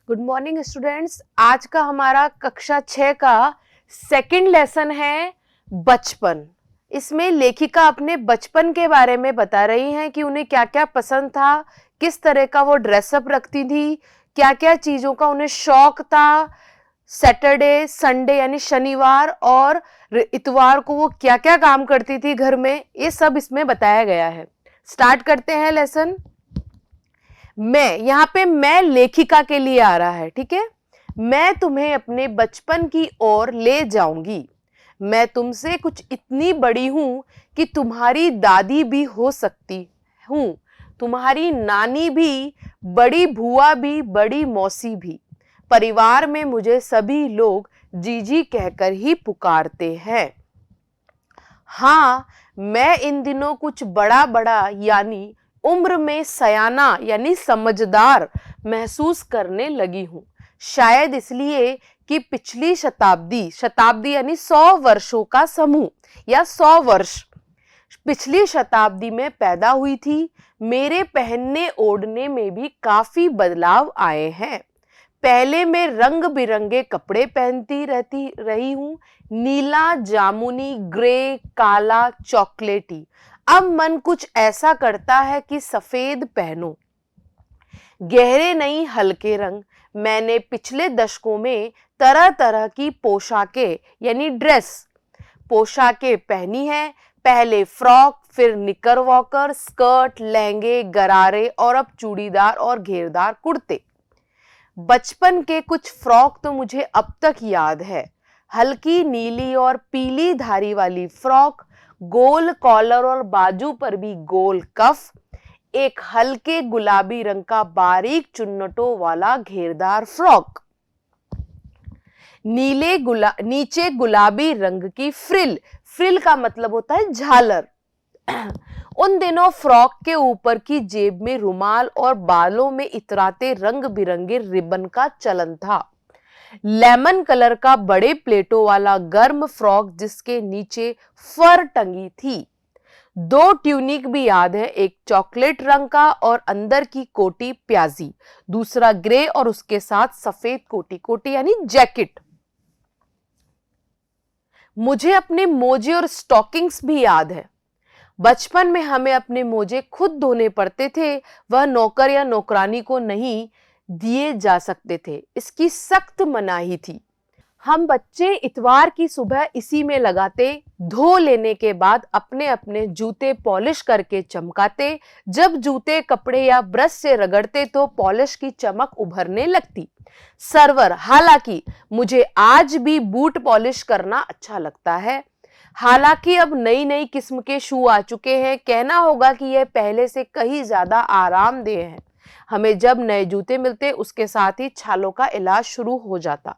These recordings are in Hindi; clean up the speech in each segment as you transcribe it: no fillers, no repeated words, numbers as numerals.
Good morning students. आज का हमारा कक्षा 6 का सेकंड लेसन है बचपन। इसमें लेखिका अपने बचपन के बारे में बता रही हैं कि उन्हें क्या क्या पसंद था, किस तरह का वो ड्रेसअप रखती थी, क्या क्या चीजों का उन्हें शौक था। सैटरडे, संडे यानी शनिवार और इतवार को वो क्या क्या काम करती थी घर में, ये सब इसमें बताया गया है। स्टार्ट करते हैं लेसन। मैं लेखिका के लिए आ रहा है, ठीक है। मैं तुम्हें अपने बचपन की ओर ले जाऊंगी। मैं तुमसे कुछ इतनी बड़ी हूं कि तुम्हारी दादी भी हो सकती हूं, तुम्हारी नानी भी, बड़ी बुआ भी, बड़ी मौसी भी। परिवार में मुझे सभी लोग जीजी कहकर ही पुकारते हैं। हाँ, मैं इन दिनों कुछ बड़ा बड़ा यानी उम्र में सयाना यानी समझदार महसूस करने लगी हूं। शायद इसलिए कि पिछली शताब्दी यानी 100 वर्षों का समूह या 100 वर्ष पिछली शताब्दी में पैदा हुई थी। मेरे पहनने ओढ़ने में भी काफी बदलाव आए हैं। पहले मैं रंग बिरंगे कपड़े पहनती रही हूं, नीला, जामुनी, ग्रे, काला, चॉकलेटी। अब मन कुछ ऐसा करता है कि सफेद पहनो। गहरे नहीं, हल्के रंग। मैंने पिछले दशकों में तरह तरह की पोशाकें यानी पोशाकें पहनी है। पहले फ्रॉक, फिर निकरवॉकर, स्कर्ट, लहंगे, गरारे और अब चूड़ीदार और घेरदार कुर्ते। बचपन के कुछ फ्रॉक तो मुझे अब तक याद है। हल्की नीली और पीली धारी वाली फ्रॉक, गोल कॉलर और बाजू पर भी गोल कफ, एक हल्के गुलाबी रंग का बारीक चुन्नटों वाला घेरदार फ्रॉक, नीचे गुलाबी रंग की फ्रिल का मतलब होता है झालर। उन दिनों फ्रॉक के ऊपर की जेब में रुमाल और बालों में इतराते रंग बिरंगे रिबन का चलन था। लेमन कलर का बड़े प्लेटों वाला गर्म फ्रॉक जिसके नीचे फर टंगी थी। 2 ट्यूनिक भी याद है, एक चॉकलेट रंग का और अंदर की कोटी प्याजी, दूसरा ग्रे और उसके साथ सफेद कोटी यानी जैकेट। मुझे अपने मोजे और स्टॉकिंग्स भी याद है। बचपन में हमें अपने मोजे खुद धोने पड़ते थे, वह नौकर या नौकरानी को नहीं दिए जा सकते थे, इसकी सख्त मनाही थी। हम बच्चे इतवार की सुबह इसी में लगाते, धो लेने के बाद अपने अपने जूते पॉलिश करके चमकाते। जब जूते कपड़े या ब्रश से रगड़ते तो पॉलिश की चमक उभरने लगती। हालांकि मुझे आज भी बूट पॉलिश करना अच्छा लगता है। हालांकि अब नई नई किस्म के शू आ चुके हैं, कहना होगा कि यह पहले से कहीं ज्यादा आरामदेह है। हमें जब नए जूते मिलते उसके साथ ही छालों का इलाज शुरू हो जाता।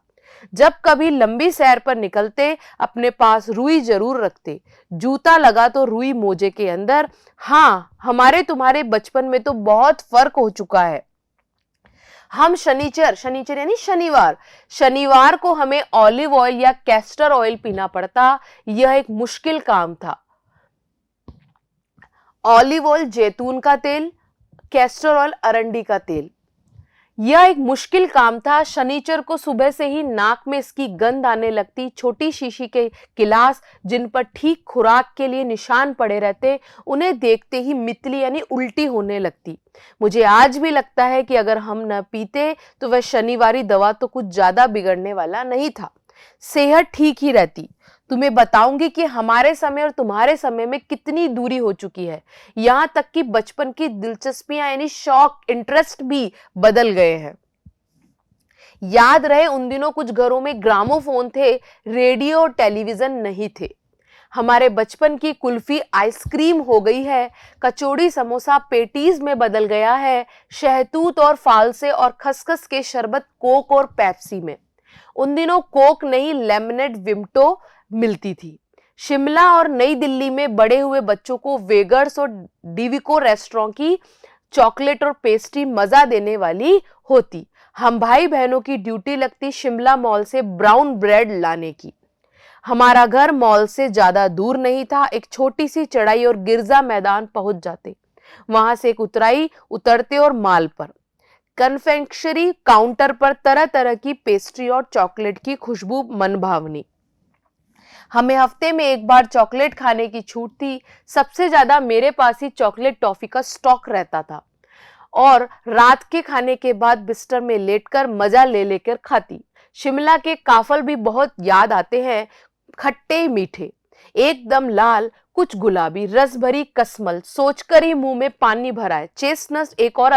जब कभी लंबी सैर पर निकलते अपने पास रुई जरूर रखते। जूता लगा तो रुई मोजे के अंदर। हाँ, हमारे तुम्हारे बचपन में तो बहुत फर्क हो चुका है। हम शनिचर यानी शनिवार को हमें ऑलिव ऑयल या कैस्टर ऑयल पीना पड़ता। यह एक मुश्किल काम था। ऑलिव ऑयल जैतून का तेल, कैस्टर ऑयल अरंडी का तेल। यह एक मुश्किल काम था। शनिचर को सुबह से ही नाक में इसकी गंध आने लगती। छोटी शीशी के गिलास जिन पर ठीक खुराक के लिए निशान पड़े रहते, उन्हें देखते ही मितली यानी उल्टी होने लगती। मुझे आज भी लगता है कि अगर हम न पीते तो वह शनिवारी दवा तो कुछ ज्यादा बिगड़ने वाला नहीं था, सेहत ठीक ही रहती। तुम्हें बताऊंगी कि हमारे समय और तुम्हारे समय में कितनी दूरी हो चुकी है। यहां तक कि बचपन की दिलचस्पियां यानी शौक, इंटरेस्ट भी बदल गए हैं। याद रहे उन दिनों कुछ घरों में ग्रामोफोन थे, रेडियो और टेलीविजन नहीं थे। हमारे बचपन की कुल्फी आइसक्रीम हो गई है, कचौड़ी समोसा पेटीज में बदल गया है, शहतूत और फालसे और खसखस के शरबत कोक और पेप्सी में। उन दिनों कोक नहीं, लेमनेड, विम्टो मिलती थी। शिमला और नई दिल्ली में बड़े हुए बच्चों को वेगर्स और डिविको रेस्टोरेंट की चॉकलेट और पेस्ट्री मजा देने वाली होती। हम भाई बहनों की ड्यूटी लगती शिमला मॉल से ब्राउन ब्रेड लाने की। हमारा घर मॉल से ज्यादा दूर नहीं था। एक छोटी सी चढ़ाई और गिरजा मैदान पहुंच जाते। वहां से एक उतरते और माल पर कन्फेक्शनरी काउंटर पर तरह तरह की पेस्ट्री और चॉकलेट की खुशबू मनभावनी। हमें हफ्ते में एक बार चॉकलेट खाने की छूट थी। सबसे ज्यादा मेरे पास ही चॉकलेट टॉफी का स्टॉक रहता था और रात के खाने के बाद बिस्तर में लेटकर मजा ले लेकर खाती। शिमला के काफल भी बहुत याद आते हैं, खट्टे मीठे, एकदम लाल, कुछ गुलाबी, रस भरी कसमल, सोचकर ही मुंह में पानी भरा है। चेस्टनट्स एक और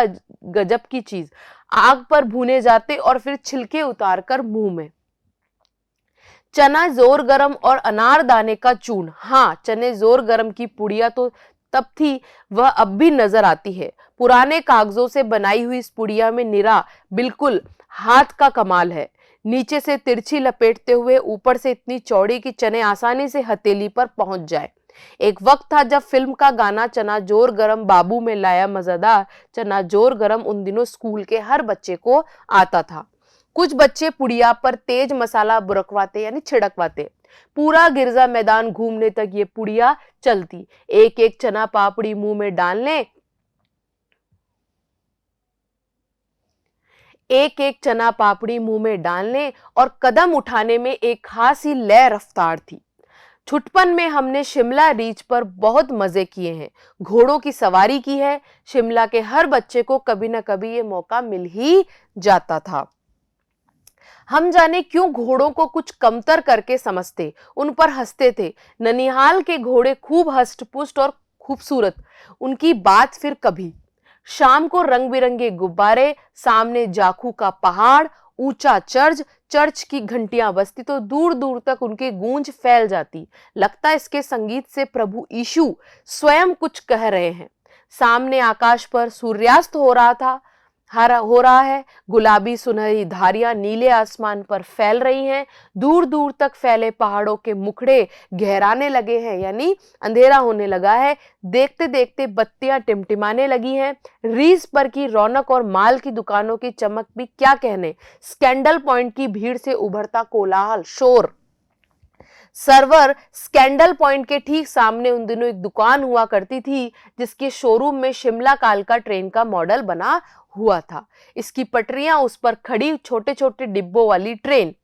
गजब की चीज, आग पर भुने जाते और फिर छिलके उतारकर मुंह में। चना जोर गरम और अनारदाने का चूर्ण, हाँ चने जोर गरम की पुड़िया तो तब थी, वह अब भी नजर आती है। पुराने कागजों से बनाई हुई इस पुड़िया में निरा बिल्कुल हाथ का कमाल है। नीचे से तिरछी लपेटते हुए ऊपर से इतनी चौड़ी कि चने आसानी से हथेली पर पहुंच जाए। एक वक्त था जब फिल्म का गाना चना जोर गरम बाबू में लाया मजेदार, चना जोर गरम उन दिनों स्कूल के हर बच्चे को आता था। कुछ बच्चे पुड़िया पर तेज मसाला बुरकवाते यानी छिड़कवाते। पूरा गिरजा मैदान घूमने तक ये पुड़िया चलती। एक एक चना पापड़ी मुंह में डालने, एक एक चना पापड़ी मुंह में डालने और कदम उठाने में एक खास ही लय रफ्तार थी। छुटपन में हमने शिमला रीच पर बहुत मजे किए हैं, घोड़ों की सवारी की है। शिमला के हर बच्चे को कभी ना कभी ये मौका मिल ही जाता था। हम जाने क्यों घोड़ों को कुछ कमतर करके समझते, उन पर हंसते थे। ननिहाल के घोड़े खूब हष्ट-पुष्ट और खूबसूरत, उनकी बात फिर कभी। शाम को रंग बिरंगे गुब्बारे, सामने जाखू का पहाड़, ऊंचा चर्च, चर्च की घंटियां बजती तो दूर दूर तक उनकी गूंज फैल जाती। लगता इसके संगीत से प्रभु यीशु स्वयं कुछ कह रहे हैं। सामने आकाश पर सूर्यास्त हो रहा है, गुलाबी सुनहरी धारियां नीले आसमान पर फैल रही हैं। दूर दूर तक फैले पहाड़ों के मुखड़े गहराने लगे हैं, यानी अंधेरा होने लगा है। देखते देखते बत्तियां टिमटिमाने लगी हैं। रीस पर की रौनक और माल की दुकानों की चमक भी क्या कहने। स्कैंडल पॉइंट की भीड़ से उभरता कोलाहल, शोर। सर्वर स्कैंडल पॉइंट के ठीक सामने उन दिनों एक दुकान हुआ करती थी जिसके शोरूम में शिमला कालका ट्रेन का मॉडल बना हुआ था। इसकी पटरियां, उस पर खड़ी छोटे छोटे डिब्बों वाली ट्रेन,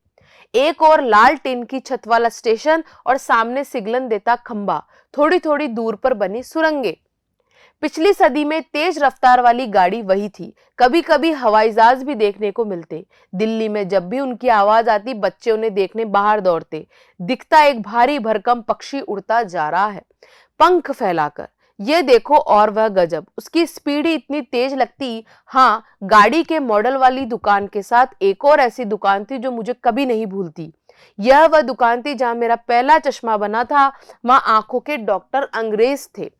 एक और लाल टिन की छत वाला स्टेशन और सामने सिग्नल देता खंबा, थोड़ी थोड़ी दूर पर बनी सुरंगें। पिछली सदी में तेज रफ्तार वाली गाड़ी वही थी। कभी कभी हवाई जहाज भी देखने को मिलते। दिल्ली में जब भी उनकी आवाज आती बच्चे उन्हें देखने बाहर दौड़ते। दिखता एक भारी भरकम पक्षी उड़ता जा रहा है पंख फैलाकर। ये देखो और वह गजब, उसकी स्पीड ही इतनी तेज लगती। हाँ, गाड़ी के मॉडल वाली दुकान के साथ एक और ऐसी दुकान थी जो मुझे कभी नहीं भूलती। यह वह दुकान थी जहां मेरा पहला चश्मा बना था। वहां आंखों के डॉक्टर अंग्रेज थे।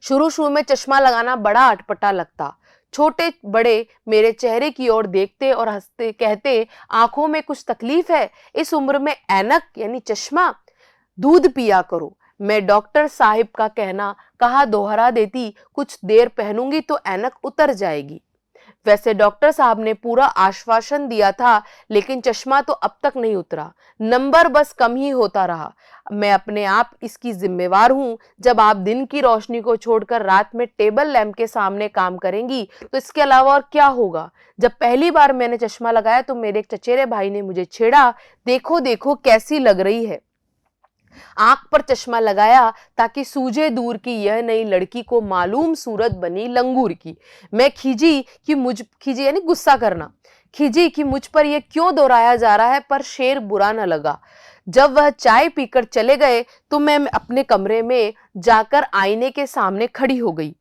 शुरू शुरू में चश्मा लगाना बड़ा अटपटा लगता। छोटे बड़े मेरे चेहरे की ओर देखते और हंसते, कहते आंखों में कुछ तकलीफ है, इस उम्र में ऐनक यानी चश्मा, दूध पिया करो। मैं डॉक्टर साहिब का कहना कहा दोहरा देती, कुछ देर पहनूंगी तो ऐनक उतर जाएगी। वैसे डॉक्टर साहब ने पूरा आश्वासन दिया था, लेकिन चश्मा तो अब तक नहीं उतरा, नंबर बस कम ही होता रहा। मैं अपने आप इसकी जिम्मेवार हूं। जब आप दिन की रोशनी को छोड़कर रात में टेबल लैंप के सामने काम करेंगी तो इसके अलावा और क्या होगा। जब पहली बार मैंने चश्मा लगाया तो मेरे एक चचेरे भाई ने मुझे छेड़ा, देखो देखो कैसी लग रही है। आंख पर चश्मा लगाया ताकि सूझे दूर की यह नई लड़की को मालूम सूरत बनी लंगूर की। मैं खिजी यानी गुस्सा करना, खिजी कि मुझ पर यह क्यों दोहराया जा रहा है, पर शेर बुरा न लगा। जब वह चाय पीकर चले गए तो मैं अपने कमरे में जाकर आईने के सामने खड़ी हो गई।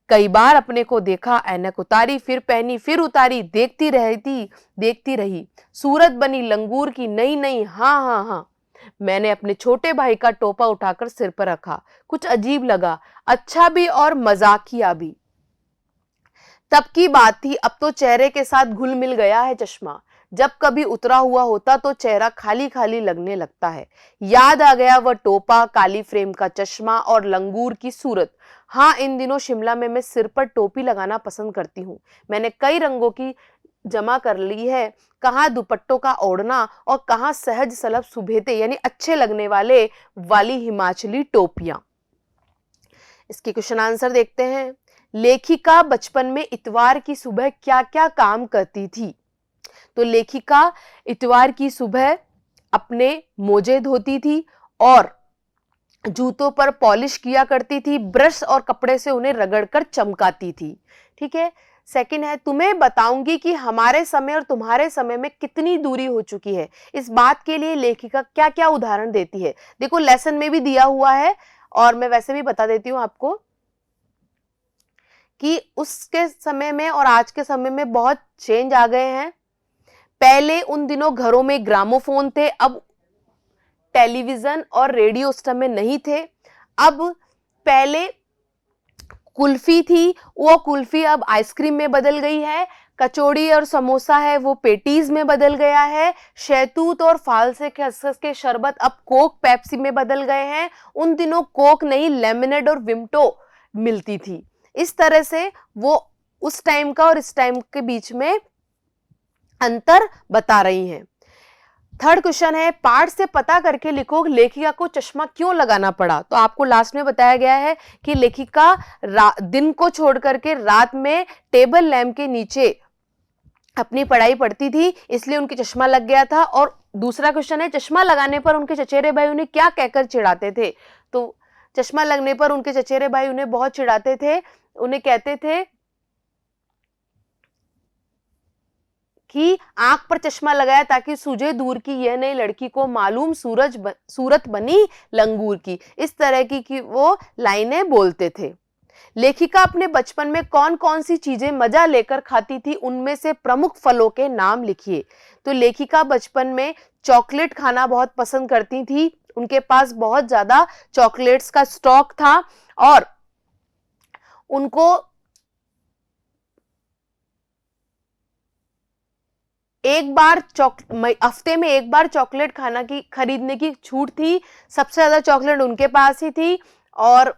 कई बार अपने को देखा, ऐनक उतारी, फिर पहनी, फिर उतारी, देखती रही। सूरत बनी लंगूर की, नई नई, हाँ हाँ हाँ। मैंने अपने छोटे भाई का टोपा उठाकर सिर पर रखा। कुछ अजीब लगा, अच्छा भी और मजाकिया भी। तब की बात थी, अब तो चेहरे के साथ घुल मिल गया है चश्मा। जब कभी उतरा हुआ होता तो चेहरा खाली खाली लगने लगता है। याद आ गया वह टोपा, काली फ्रेम का चश्मा और लंगूर की सूरत। हाँ, इन दिनों शिमला में मैं सिर पर टोपी लगाना पसंद करती हूँ। मैंने कई रंगों की जमा कर ली है, कहाँ दुपट्टों का ओढ़ना और कहाँ सहज सलभ सुभेते यानी अच्छे लगने वाली हिमाचली टोपियां। इसके क्वेश्चन आंसर देखते हैं। लेखिका बचपन में इतवार की सुबह क्या क्या काम करती थी? तो लेखिका इतवार की सुबह अपने मोजे धोती थी और जूतों पर पॉलिश किया करती थी, ब्रश और कपड़े से उन्हें रगड़कर चमकाती थी। ठीक है। सेकंड है, तुम्हें बताऊंगी कि हमारे समय और तुम्हारे समय में कितनी दूरी हो चुकी है। इस बात के लिए लेखिका क्या क्या उदाहरण देती है? देखो लेसन में भी दिया हुआ है और मैं वैसे भी बता देती हूं आपको कि उसके समय में और आज के समय में बहुत चेंज आ गए हैं। पहले उन दिनों घरों में ग्रामोफोन थे, अब टेलीविजन और रेडियो उस समय नहीं थे। अब पहले कुल्फी थी, वो कुल्फी अब आइसक्रीम में बदल गई है। कचौड़ी और समोसा है वो पेटीज में बदल गया है। शहतूत और फाल से खसखस के शरबत अब कोक पेप्सी में बदल गए हैं। उन दिनों कोक नहीं, लेमनेड और विम्टो मिलती थी। इस तरह से वो उस टाइम का और इस टाइम के बीच में अंतर बता रही हैं। थर्ड क्वेश्चन है, पाठ से पता करके लिखो लेखिका को चश्मा क्यों लगाना पड़ा। तो आपको लास्ट में बताया गया है कि लेखिका दिन को छोड़ करके रात में टेबल लैंप के नीचे अपनी पढ़ाई पढ़ती थी, इसलिए उनकी चश्मा लग गया था। और दूसरा क्वेश्चन है, चश्मा लगाने पर उनके चचेरे भाई उन्हें क्या कहकर चिढ़ाते थे। तो चश्मा लगने पर उनके चचेरे भाई उन्हें बहुत चिढ़ाते थे, उन्हें कहते थे कि आंख पर चश्मा लगाया ताकि सूझे दूर की यह नई लड़की को मालूम सूरत बनी लंगूर की। इस तरह की वो लाइनें बोलते थे। लेखिका अपने बचपन में कौन कौन सी चीजें मजा लेकर खाती थी, उनमें से प्रमुख फलों के नाम लिखिए। तो लेखिका बचपन में चॉकलेट खाना बहुत पसंद करती थी, उनके पास बहुत ज्यादा चॉकलेट्स का स्टॉक था और उनको हफ्ते में एक बार चॉकलेट खाना की खरीदने की छूट थी। सबसे ज्यादा चॉकलेट उनके पास ही थी और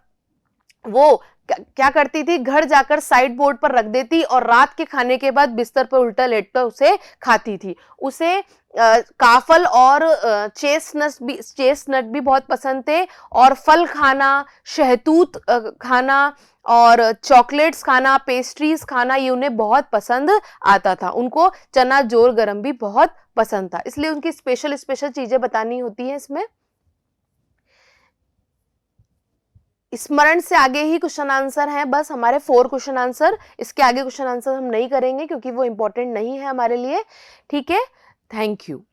वो क्या करती थी, घर जाकर साइड बोर्ड पर रख देती और रात के खाने के बाद बिस्तर पर उल्टा लेटकर उसे खाती थी। उसे काफल और चेस्टनट भी बहुत पसंद थे और फल खाना, शहतूत खाना और चॉकलेट्स खाना, पेस्ट्रीज खाना ये उन्हें बहुत पसंद आता था। उनको चना जोर गरम भी बहुत पसंद था, इसलिए उनकी स्पेशल स्पेशल चीजें बतानी होती हैं इसमें। स्मरण से आगे ही क्वेश्चन आंसर है, बस हमारे 4 क्वेश्चन आंसर, इसके आगे क्वेश्चन आंसर हम नहीं करेंगे क्योंकि वो इंपॉर्टेंट नहीं है हमारे लिए। ठीक है, थैंक यू।